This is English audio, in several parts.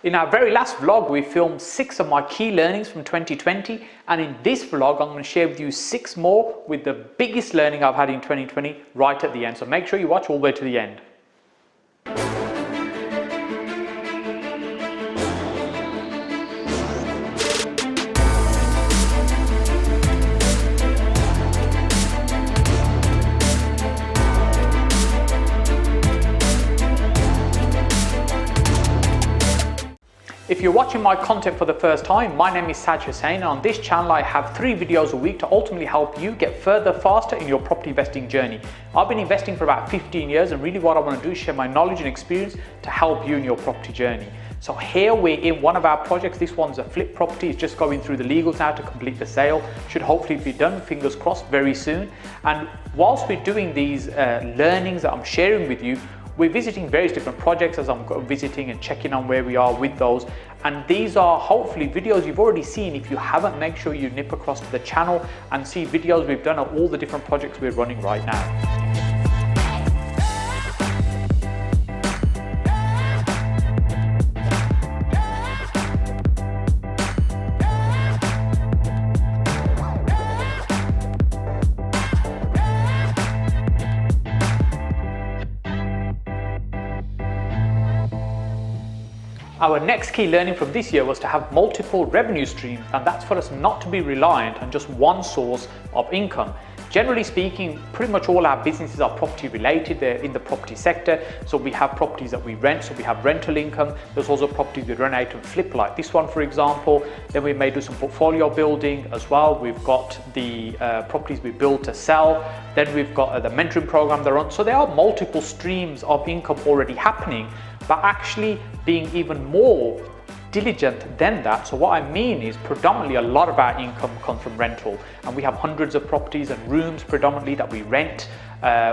In our very last vlog, we filmed 6 of my key learnings from 2020, and in this vlog, I'm going to share with you 6 more with the biggest learning I've had in 2020 right at the end. So make sure you watch all the way to the end. If you're watching my content for the first time, my name is Hussain, and on this channel I have 3 videos a week to ultimately help you get further faster in your property investing journey. I've been investing for about 15 years and really what I want to do is share my knowledge and experience to help you in your property journey. So here we're in one of our projects. This one's a flip property. It's just going through the legals now to complete the sale. Should hopefully be done, fingers crossed, very soon. And whilst we're doing these learnings that I'm sharing with you, we're visiting various different projects as I'm visiting and checking on where we are with those. And these are hopefully videos you've already seen. If you haven't, make sure you nip across to the channel and see videos we've done of all the different projects we're running right now. Our next key learning from this year was to have multiple revenue streams, and that's for us not to be reliant on just one source of income. Generally speaking, pretty much all our businesses are property related. They're in the property sector. So we have properties that we rent, so we have rental income. There's also properties we run out and flip, like this one, for example. Then we may do some portfolio building as well. We've got the properties we build to sell. Then we've got the mentoring program they're on. So there are multiple streams of income already happening, but actually being even more diligent than that. So what I mean is predominantly a lot of our income comes from rental, and we have hundreds of properties and rooms predominantly that we rent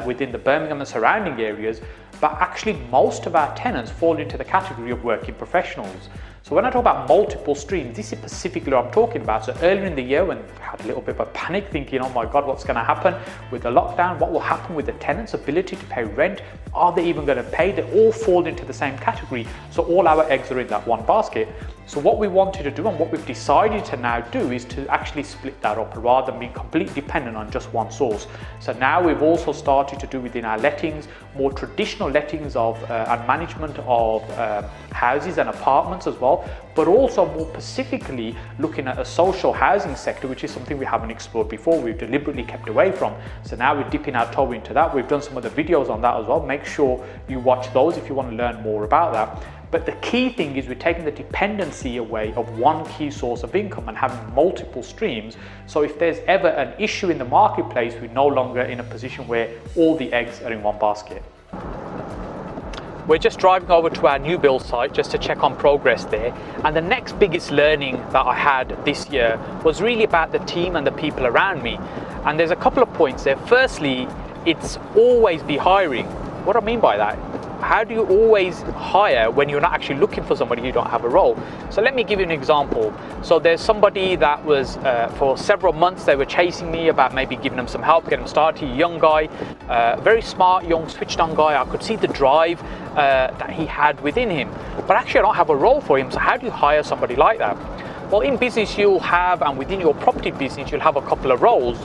within the Birmingham and surrounding areas, but actually most of our tenants fall into the category of working professionals. So when I talk about multiple streams, this is specifically what I'm talking about. So earlier in the year when we had a little bit of a panic thinking, oh my God, what's going to happen with the lockdown? What will happen with the tenants' ability to pay rent? Are they even going to pay? They all fall into the same category. So all our eggs are in that one basket. So what we wanted to do and what we've decided to now do is to actually split that up rather than being completely dependent on just one source. So now we've also started to do within our lettings, more traditional lettings of and management of houses and apartments as well, but also more specifically looking at a social housing sector, which is something we haven't explored before. We've deliberately kept away from. So now we're dipping our toe into that. We've done some of the videos on that as well. Make sure you watch those if you want to learn more about that. But the key thing is we're taking the dependency away of one key source of income and having multiple streams. So if there's ever an issue in the marketplace, we're no longer in a position where all the eggs are in one basket. We're just driving over to our new build site just to check on progress there. And the next biggest learning that I had this year was really about the team and the people around me. And there's a couple of points there. Firstly, it's always be hiring. What do I mean by that? How do you always hire when you're not actually looking for somebody who don't have a role? So let me give you an example. So there's somebody that was, for several months, they were chasing me about maybe giving them some help, getting them started. A young guy, very smart, young, switched on guy. I could see the drive that he had within him. But actually I don't have a role for him. So how do you hire somebody like that? Well, in business you'll have, and within your property business, you'll have a couple of roles.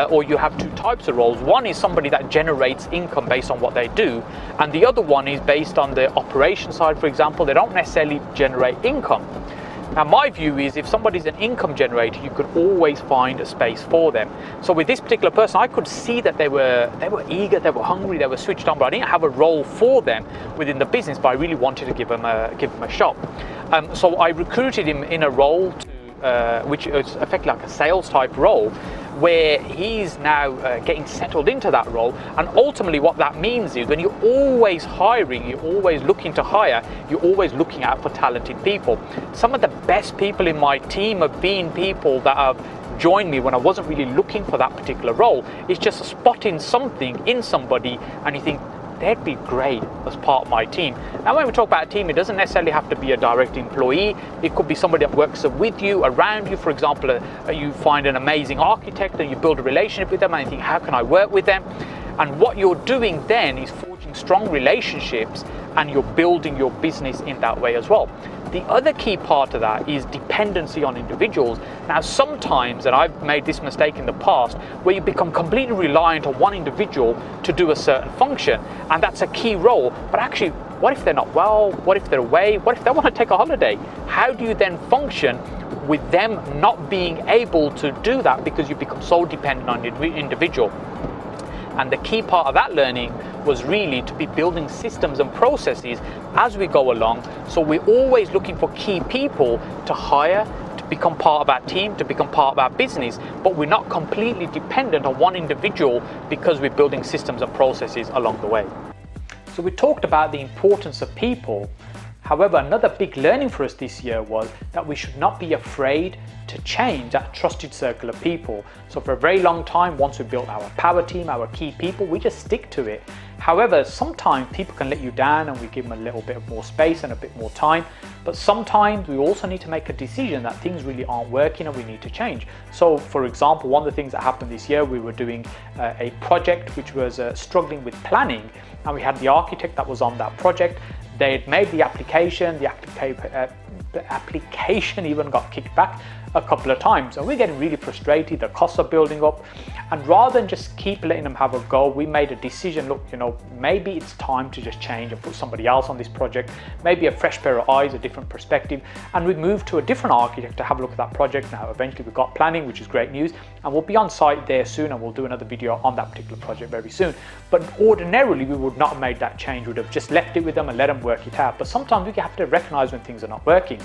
Or you have 2 types of roles. One is somebody that generates income based on what they do, and the other one is based on the operation side. For example, they don't necessarily generate income. Now my view is if somebody's an income generator, you could always find a space for them. So with this particular person, I could see that they were eager, they were hungry, they were switched on, but I didn't have a role for them within the business, but I really wanted to give them a shot. So I recruited him in a role which is effectively like a sales type role, where he's now getting settled into that role. And ultimately what that means is when you're always hiring, you're always looking to hire, you're always looking out for talented people. Some of the best people in my team have been people that have joined me when I wasn't really looking for that particular role. It's just spotting something in somebody and you think, they'd be great as part of my team. Now when we talk about a team, it doesn't necessarily have to be a direct employee. It could be somebody that works with you, around you. For example, you find an amazing architect and you build a relationship with them and you think, how can I work with them? And what you're doing then is forging strong relationships and you're building your business in that way as well. The other key part of that is dependency on individuals. Now, sometimes, and I've made this mistake in the past, where you become completely reliant on one individual to do a certain function, and that's a key role. But actually, what if they're not well? What if they're away? What if they want to take a holiday? How do you then function with them not being able to do that because you become so dependent on the individual? And the key part of that learning was really to be building systems and processes as we go along. So we're always looking for key people to hire, to become part of our team, to become part of our business, but we're not completely dependent on one individual because we're building systems and processes along the way. So we talked about the importance of people. However, another big learning for us this year was that we should not be afraid to change that trusted circle of people. So for a very long time, once we built our power team, our key people, we just stick to it. However, sometimes people can let you down and we give them a little bit of more space and a bit more time. But sometimes we also need to make a decision that things really aren't working and we need to change. So for example, one of the things that happened this year, we were doing a project which was struggling with planning, and we had the architect that was on that project. They had made the application, the application even got kicked back a couple of times, and we're getting really frustrated. The costs are building up, and rather than just keep letting them have a go, we made a decision. Look, maybe it's time to just change and put somebody else on this project, maybe a fresh pair of eyes, a different perspective, and we moved to a different architect to have a look at that project. Now eventually we got planning, which is great news, and we'll be on site there soon, and we'll do another video on that particular project very soon. But ordinarily we would not have made that change. We'd have just left it with them and let them work it out. But sometimes we have to recognize when things are not working.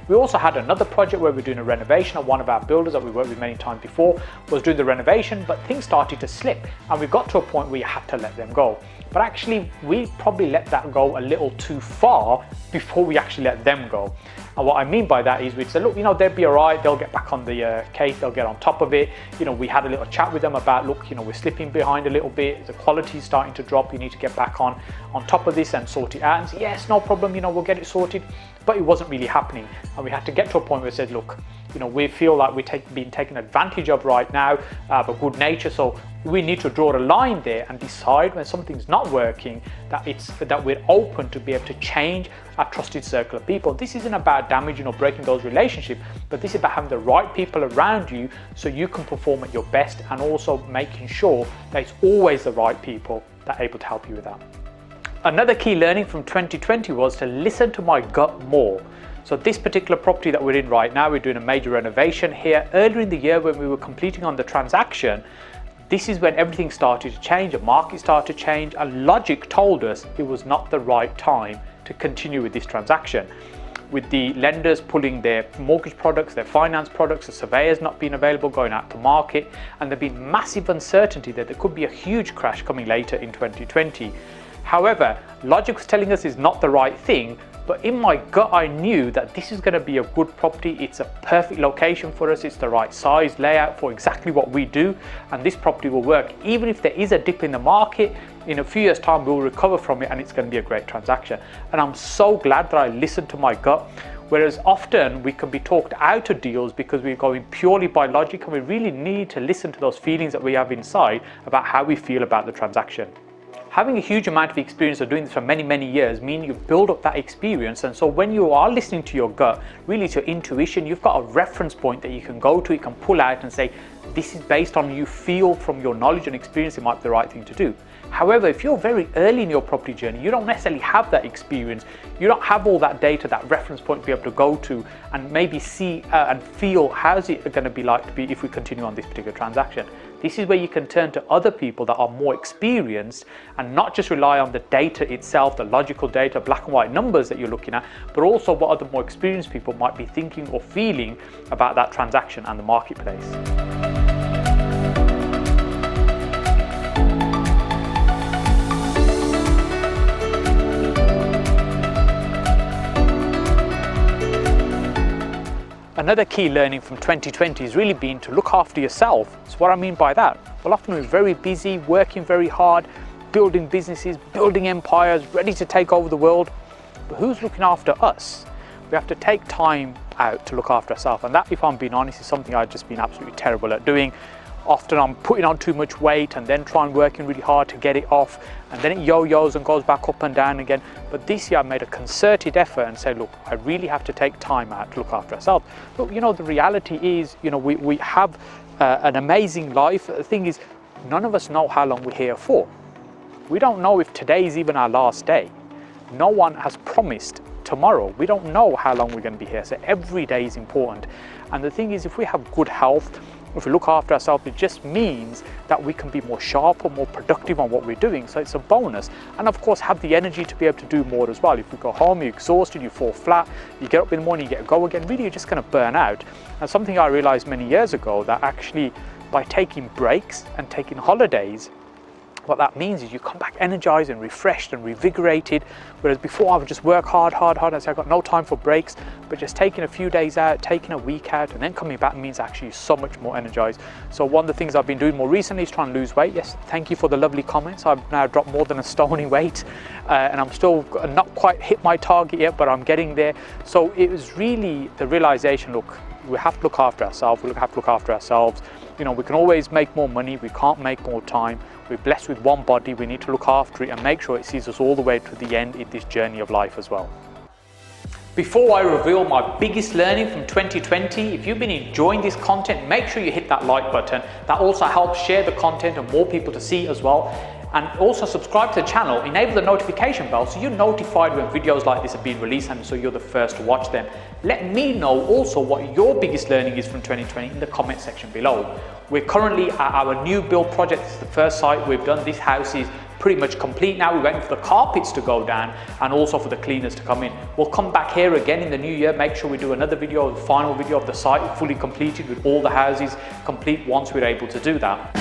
We also had another project where we're doing a renovation, and one of our builders that we worked with many times before was doing the renovation, but things started to slip, and we got to a point where you had to let them go. But actually, we probably let that go a little too far before we actually let them go. And what I mean by that is we'd say, look, they'll be all right, they'll get back on the case, they'll get on top of it. We had a little chat with them about, look, we're slipping behind a little bit, the quality is starting to drop, you need to get back on top of this and sort it out. And say, yes, no problem, we'll get it sorted. But it wasn't really happening, and we had to get to a point where we said, look, we feel like we're being taken advantage of right now, but good nature, so we need to draw a line there and decide when something's not working that we're open to be able to change our trusted circle of people. This isn't about damaging or breaking those relationships, but this is about having the right people around you so you can perform at your best, and also making sure that it's always the right people that are able to help you with that. Another key learning from 2020 was to listen to my gut more. So this particular property that we're in right now, we're doing a major renovation here. Earlier in the year when we were completing on the transaction, this is when everything started to change, the market started to change, and logic told us it was not the right time to continue with this transaction. With the lenders pulling their mortgage products, their finance products, the surveyors not being available, going out to market, and there'd been massive uncertainty that there could be a huge crash coming later in 2020. However, logic was telling us it's not the right thing, but in my gut I knew that this is going to be a good property. It's a perfect location for us, it's the right size, layout for exactly what we do, and this property will work. Even if there is a dip in the market, in a few years' time we'll recover from it and it's going to be a great transaction. And I'm so glad that I listened to my gut. Whereas often we can be talked out of deals because we're going purely by logic, and we really need to listen to those feelings that we have inside about how we feel about the transaction. Having a huge amount of experience of doing this for many, many years means you build up that experience. And so when you are listening to your gut, really to your intuition, you've got a reference point that you can go to, you can pull out and say, this is based on you feel from your knowledge and experience, it might be the right thing to do. However, if you're very early in your property journey, you don't necessarily have that experience, you don't have all that data, that reference point to be able to go to and maybe see and feel how's it going to be like to be if we continue on this particular transaction. This is where you can turn to other people that are more experienced and not just rely on the data itself, the logical data, black and white numbers that you're looking at, but also what other more experienced people might be thinking or feeling about that transaction and the marketplace. Another key learning from 2020 has really been to look after yourself. So what I mean by that? Well, often we're very busy, working very hard, building businesses, building empires, ready to take over the world. But who's looking after us? We have to take time out to look after ourselves. And that, if I'm being honest, is something I've just been absolutely terrible at doing. often I'm putting on too much weight and then working really hard to get it off, and then it yo-yos and goes back up and down again. But this year I made a concerted effort and said, look, I really have to take time out to look after ourselves. But you know, the reality is, you know, we have an amazing life. The thing is, none of us know how long we're here for. We don't know if today is even our last day. No one has promised tomorrow. We don't know how long we're going to be here. So every day is important. And the thing is, if we have good health, if we look after ourselves, it just means that we can be more sharp or more productive on what we're doing. So it's a bonus. And of course, have the energy to be able to do more as well. If you go home, you're exhausted, you fall flat, you get up in the morning, you get a go again, really you're just going to burn out. And something I realized many years ago, that actually by taking breaks and taking holidays, what that means is you come back energized and refreshed and revigorated, whereas before I would just work hard, and say I've got no time for breaks. But just taking a few days out, taking a week out, and then coming back means actually you're so much more energized. So one of the things I've been doing more recently is trying to lose weight. Yes, thank you for the lovely comments. I've now dropped more than a stone in weight, and I'm still not quite hit my target yet, but I'm getting there. So it was really the realization, look, we have to look after ourselves. We have to look after ourselves. You know, we can always make more money. We can't make more time. We're blessed with one body. We need to look after it and make sure it sees us all the way to the end in this journey of life as well. Before I reveal my biggest learning from 2020, if you've been enjoying this content, make sure you hit that like button. That also helps share the content and more people to see as well. And also subscribe to the channel, enable the notification bell so you're notified when videos like this are being released, and so you're the first to watch them. Let me know also what your biggest learning is from 2020 in the comment section below. We're currently at our new build project. It's the first site we've done. This house is pretty much complete now. We're waiting for the carpets to go down and also for the cleaners to come in. We'll come back here again in the new year, make sure we do another video, the final video of the site fully completed with all the houses complete once we're able to do that.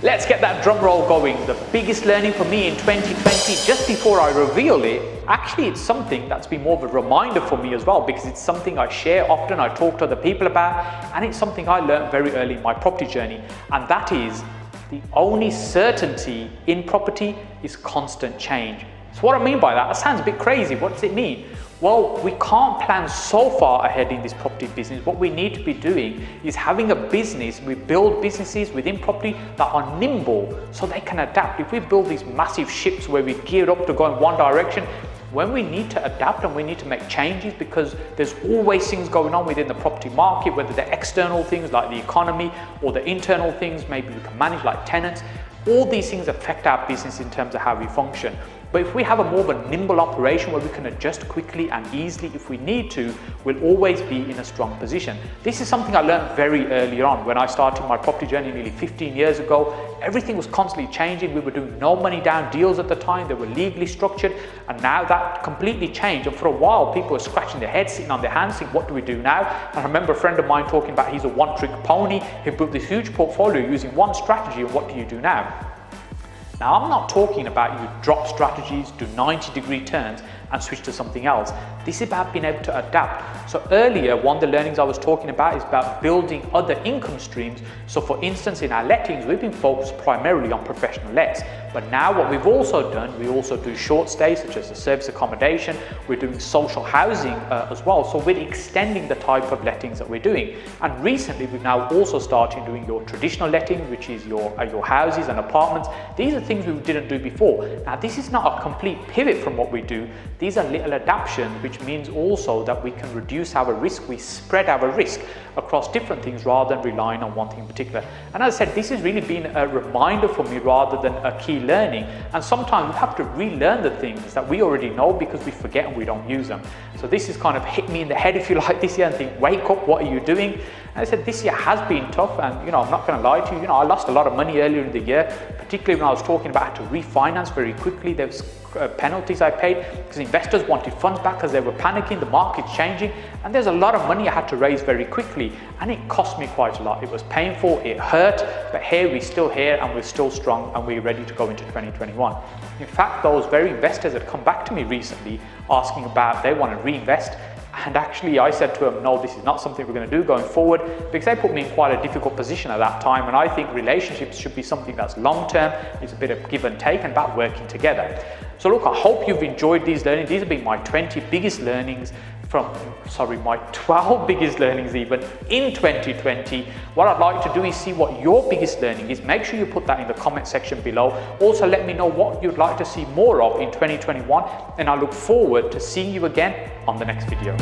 Let's get that drum roll going. The biggest learning for me in 2020, just before I reveal it, actually it's something that's been more of a reminder for me as well, because it's something I share often, I talk to other people about, and it's something I learned very early in my property journey, and that is the only certainty in property is constant change. So what I mean by that, that sounds a bit crazy. What does it mean? Well, we can't plan so far ahead in this property business. What we need to be doing is having a business. We build businesses within property that are nimble so they can adapt. If we build these massive ships where we're geared up to go in one direction, when we need to adapt and we need to make changes, because there's always things going on within the property market, whether they're external things like the economy or the internal things maybe we can manage like tenants, all these things affect our business in terms of how we function. But if we have a more of a nimble operation where we can adjust quickly and easily if we need to, we'll always be in a strong position. This is something I learned very early on when I started my property journey nearly 15 years ago. Everything was constantly changing. We were doing no money down deals at the time. They were legally structured, and now that completely changed. And for a while, people were scratching their heads, sitting on their hands, saying, what do we do now? And I remember a friend of mine talking about he's a one-trick pony. He built this huge portfolio using one strategy, and what do you do now? Now, I'm not talking about you drop strategies, do 90-degree turns and switch to something else. This is about being able to adapt. So earlier, one of the learnings I was talking about is about building other income streams. So for instance, in our lettings, we've been focused primarily on professional lets. But now what we've also done, we also do short stays, such as the service accommodation. We're doing social housing as well. So we're extending the type of lettings that we're doing. And recently, we've now also started doing your traditional lettings, which is your houses and apartments. These are things we didn't do before. Now, this is not a complete pivot from what we do. These are little adaptations, which means also that we can reduce our risk. We spread our risk across different things rather than relying on one thing in particular. And as I said, this has really been a reminder for me rather than a key learning. And sometimes we have to relearn the things that we already know because we forget and we don't use them. So this has kind of hit me in the head, if you like, this year, and think, wake up, what are you doing? And I said, this year has been tough, and I'm not going to lie to you, I lost a lot of money earlier in the year, particularly when I was talking about how to refinance very quickly. There was penalties I paid because investors wanted funds back because they were panicking, the market's changing, and there's a lot of money I had to raise very quickly, and it cost me quite a lot. It was painful, it hurt, but here we're still here and we're still strong and we're ready to go into 2021. In fact, those very investors had come back to me recently asking about they want to reinvest. And actually I said to them, no, this is not something we're going to do going forward, because they put me in quite a difficult position at that time. And I think relationships should be something that's long-term. It's a bit of give and take and about working together. So look, I hope you've enjoyed these learnings. These have been my 20 biggest learnings my 12 biggest learnings even in 2020. What I'd like to do is see what your biggest learning is. Make sure you put that in the comment section below. Also, let me know what you'd like to see more of in 2021, and I look forward to seeing you again on the next video.